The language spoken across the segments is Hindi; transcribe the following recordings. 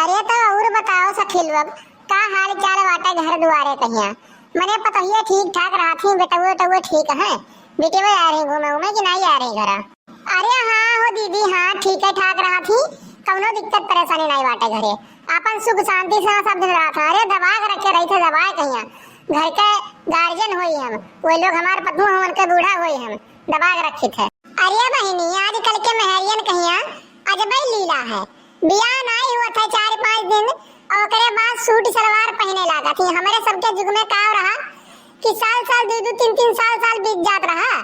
अरे तो और बताओ सखी लोग का हाल चाल बाटे घर दुआरे कहिया। मने पतहिया ठीक ठाक रहा थी बेटवा ठीक है। बेटे में आ रही घूमे घूमे कि नहीं आ रही घरा। अरे हाँ हो दीदी हाँ ठीक है ठाक रहा थी। कौनो दिक्कत परेशानी नहीं बाटे घरे। अपन सुख शांति से सब दिन रहा था। अरे दबा के रखे रही थे दबाए कहिया। घर के गार्जियन होई हम वो लोग हमार पत्नी हम उनके बूढ़ा होई हम दबा के रखे थे। अरे बहनी आजकल के महरियन कहिया अजब लीला है। बियाह नहीं हुआ था 4-5 दिन और करे बाद सूट सलवार पहने लगा थी। हमारे सबके युग में का रहा कि साल 2-3 साल बीत जात रहा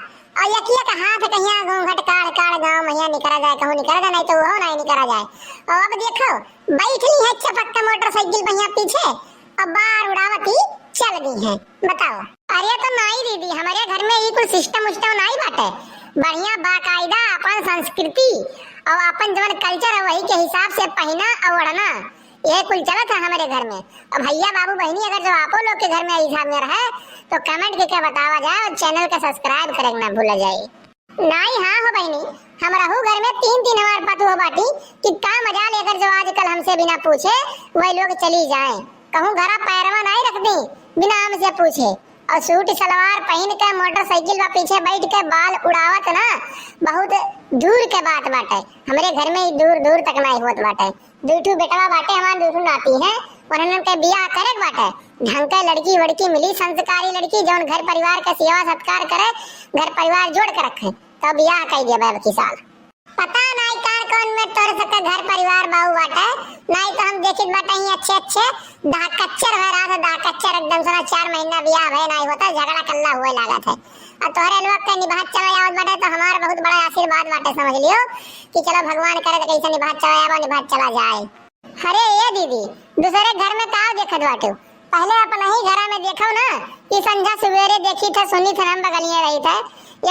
और यकिया का हाथ कहिया घूंघट काड़ गांव मैया निकला जाए कहूं निकला जाए नहीं तो वो नहीं निकला जाए। और अब देखो बैठली है चपक्का मोटरसाइकिल भैया पीछे और बार उड़ावती चल गई है। बताओ। अरे तो नहीं दीदी हमारे घर में ये कुछ सिस्टम नहीं बाटे। बढ़िया बाकायदा अपन संस्कृति और अपन जवन कल्चर है वही के हिसाब से पहना और ओढ़ना ये कुल चलत है हमारे घर में। और भैया बाबू बहनी अगर जो आपो लोग के घर में हिसाब में रहे तो कमेंट करके बतावा जाए और चैनल का सब्सक्राइब करे ना भूल जाए। नहीं हाँ हो बहनी हमारा हो घर में 3 हमारे पतु हो बाटी कि का मजा लेकर जो आजकल हमसे बिना पूछे वही लोग चली जाए कहूँ घरा पैरवा नहीं रख दी बिना हमसे पूछे और सूट सलवार पहन के मोटरसाइकिल पर पीछे बैठ के बाल उड़ावत ना बहुत दूर के बात बाटे। हमारे घर में दूर तक नहीं होत बाटे। दूठू बेटवा बाटे हमारे दूठू नाती है और उनके बियाह करे बाटे। ढंग के लड़की वड़की मिली संस्कारी लड़की जो घर परिवार का सेवा सत्कार करे घर परिवार जोड़ के रखे तो बियाह कर दिया बैब की साल। पता नहीं कौन में तोड़ सके घर परिवार बाऊ बाटे नहीं तो हम देखित बाटे ही अच्छे दाकच्चर है रात दाकच्चर एकदम सना 4 महीना बियाह भय नहीं होता झगड़ा कल्ला हुए लागत है। और तोहरे लोग के निभात चला आवत बाटे तो हमारा बहुत बड़ा आशीर्वाद बाटे समझ लियो कि चलो भगवान करे तो कैसे निभात चला आवा निभात चला जाए। अरे ये दीदी दूसरे घर में का देखत बाटे पहले अपना ही घर में देखो ना कि संध्या सवेरे देखी थे सुनी थे हम बगलिए रही थे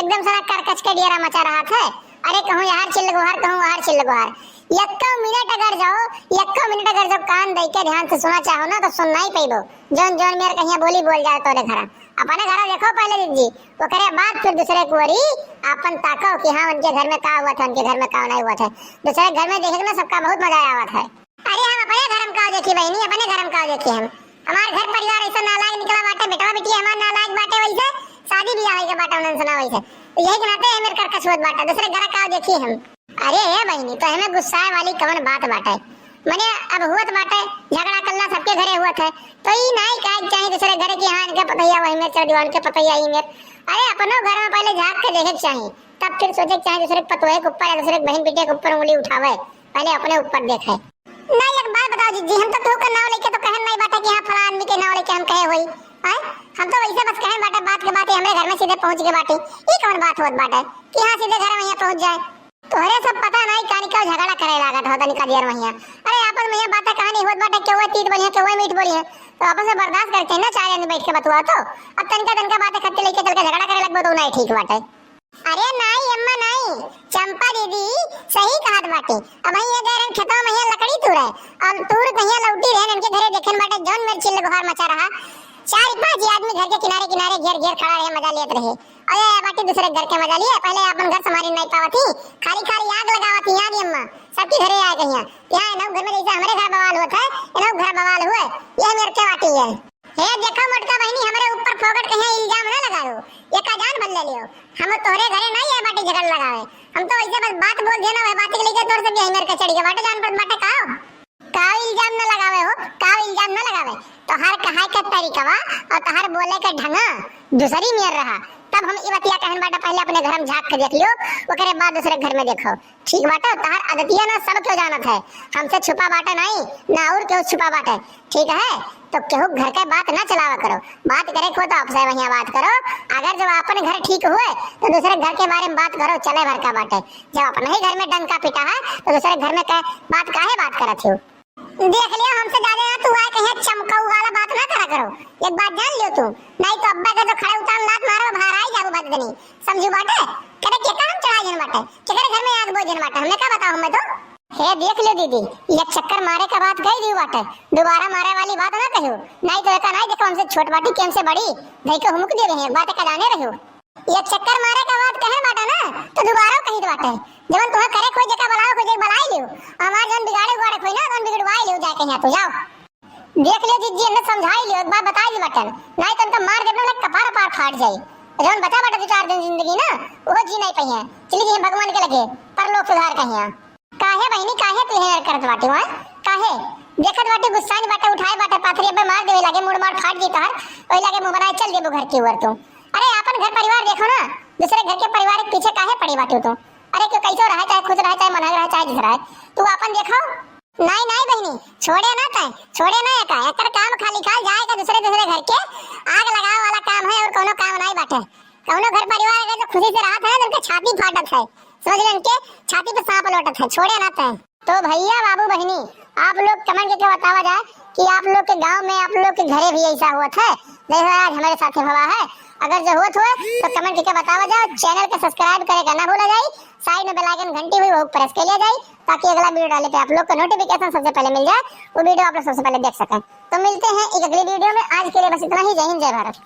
एकदम सना करकच के डेरा मचा रहा था। अरे कहूँ यार चिल्ल गुहार कहूँ यार चिल्ल गुहार यक्का मिनट अगर जब कान दे के ध्यान से सुना चाहो ना तो सुनना ही पेबो जोन मेरे कहिया बोली बोल जाए तोरे घरा अपने घरा देखो पहले दीदी वो करे बात फिर दूसरे को वरी अपन ताको कि हाँ उनके घर में का हुआ था उनके घर में का नहीं हुआ था। दूसरे घर में देखे ना सबका बहुत मजा आया था। अरे हम अपने घर में का देखी बहनी अपने घर में का देखी हम हमारे घर परिवार ऐसा नालायक निकला बाटे बेटा बेटी हमारे नालायक बाटे वैसे शादी ब्याह के बाटे उन्होंने सुना वैसे यही कहते हैं मेरे करकश होत बाटे दूसरे घर का देखी हम। अरे ये बहनी तो हमें गुस्सा वाली कौन बात बाटे मने अब हुआ बाटे झगड़ा कल्ला सबके घरे हुआ था तो ये नहीं कहे चाहे दूसरे घर की हाँ इनके पतैया वही मेरे चढ़ दीवान के पतैया ही मेरे। अरे अपनो घर में पहले झांक के देखे चाहिए तब फिर सोचे चाहे दूसरे पतोहे के ऊपर या दूसरे बहन बेटे के ऊपर उंगली उठावे पहले अपने ऊपर देखे। नहीं एक बात बताओ जी हम तो ठोकर नाव लेके तो कहन नहीं बाटे कि हाँ फला आदमी के नाव लेके हम कहे होई हम तो वैसे बस कहन बाटे बात के बात हमारे घर में सीधे पहुंच के बाटे ये कौन बात होत बाटे कि हाँ सीधे घर में यहाँ पहुंच जाए। तोहरे सब पता नहीं कानी का झगड़ा करे लागत होता निका देर में। अरे आपस में ये बातें कहानी होत बाटे क्यों तीत बोली है क्यों मीठ बोली है तो आपस में बर्दाश्त करते हैं ना 4 आदमी बैठ के बतुआ तो अब तनका बातें खत्ते लेके चल के झगड़ा करे लगबो तो नहीं ठीक बाटे। अरे नहीं अम्मा नहीं चंपा दीदी सही कहत बाटे अब ये गैरन खेतों में लकड़ी तूरे अब तूर कहिया लौटी रहन इनके घरे देखन बाटे जौन मेरे चिल्ल गुहार मचा रहा 4-5 आदमी घर के किनारे घेर खड़ा रहे मजा लेत रहे। अरे बाकी दूसरे घर के मजा लिए पहले अपन घर संभाली नहीं पावती खाली आग लगावती याद अम्मा सबके घरे आए कहिया यहाँ ना घर में जैसे हमारे घर बवाल होता है ना घर बवाल हुए ये मेरे के बाटी है। हे देखो मोटका बहनी हमारे ऊपर फोगट कहीं इल्जाम ना लगाओ ये का जान बदल ले लियो हम तोहरे घरे नहीं है बाटी झगड़ लगावे हम तो ऐसे बस बात बोल देना है बात के लेके तोड़ से मेरे के चढ़ के बाटे जान पर बाटे का इल्जाम ना लगावे हो का इल्जाम ना लगावे तो हर कहाय का तरीका और तहर बोले का ढंगा दूसरी मेर रहा तब हम ई बतिया कहन बाटा पहले अपने घर में झांक के देख लियो ओकरे बाद दूसरे घर में देखो ठीक बाटा तहर आदतिया ना सब क्यों जानत है हमसे छुपा बाटा नहीं ना और क्यों छुपा बाटा ठीक है तो केहू घर के बात ना चलावा करो बात करे को तो आपसे वहीं बात करो अगर जब अपने घर ठीक हुए तो दूसरे घर के बारे में बात करो चले भर का बाटे जब अपने ही घर में डंका पिटा है तो दूसरे घर में बात काहे बात करत हो। देख लियो हमसे ज्यादा तू आए कहे चमकाऊ वाला बात ना करा करो एक बात जान लियो तू नहीं तो अब्बा के तो खड़े उतार लात मारो बाहर आई जाबो बात नहीं समझू बाटे करे के काम चढ़ा जन बाटे केकरे घर में आग बोझन बाटे हमने का बताऊं मैं तो हे देख लो दीदी ये चक्कर मारे का बात कही दी बाटे दोबारा मारे वाली बात ना कहो नहीं तो ऐसा नहीं देखो हमसे छोट बाटी केम से बड़ी भाई को हुमुक दे रहे हैं बात का जाने रहो ये चक्कर मारे का बात कहे बाटा ना तो दोबारा कही बाटे जवन तुम्हें करे कोई जगह बुलाओ कोई जगह बुलाई लियो हमार जन बिगाड़े गुआड़े कोई ना जन बिगड़वाई लियो जाए कहीं तू जाओ। देख लियो जीजी ने समझाई लियो, एक बार बताई दी मटन, नहीं तो उनका मार देना लग कपार पार फाट जाई। जौन बचा बटा 2-4 दिन जिंदगी ना वो जी नहीं पई है, चली जी भगवान के लगे पर लोग सुधार कहिया। काहे बहिनी काहे तू हेर करत बाटी वहां काहे देखत बाटी गुस्सा नहीं बाटा उठाए बाटा पाथरी पे मार देवे लगे, मुड़ मार फाट जी तहर ओई लगे मुंह बनाए चल देबो घर के ऊपर तू। अरे अपन घर परिवार देखो ना, दूसरे घर के परिवार के पीछे काहे पड़ी बाटी तू। अरे क्यों कैसो रहा चाहे खुद रहा चाहे मनहर रहा चाहे जिस रहा तू अपन देखो। नहीं नहीं बहनी छोड़े ना तय छोड़े ना एका एकर काम खाली खाल जाएगा दूसरे घर के आग लगावे वाला काम है और कोनो काम नहीं बाटे। कोनो घर परिवार अगर जो खुशी से रहत है उनके छाती फाटत है, समझ ले उनके छाती पे सांप लौटत है, छोड़े ना तय। तो भैया बाबू बहनी आप लोग कमेंट करके बतावा जाए कि आप लोग के गांव में आप लोग के घरे भी ऐसा हुआ था जैसा आज हमारे साथ हुआ है। अगर जो हुआ तो कमेंट करके बतावा जाओ, चैनल को सब्सक्राइब करे ना भूला जाए, साइड में बेल आइकन घंटी हुई वो प्रेस कर लिया जाए ताकि अगला वीडियो डाले पे आप लोग को नोटिफिकेशन सबसे पहले मिल जाए, वो वीडियो आप लोग सबसे पहले देख सकें। तो मिलते हैं एक अगली वीडियो में, आज के लिए बस इतना ही। जय हिंद जय भारत।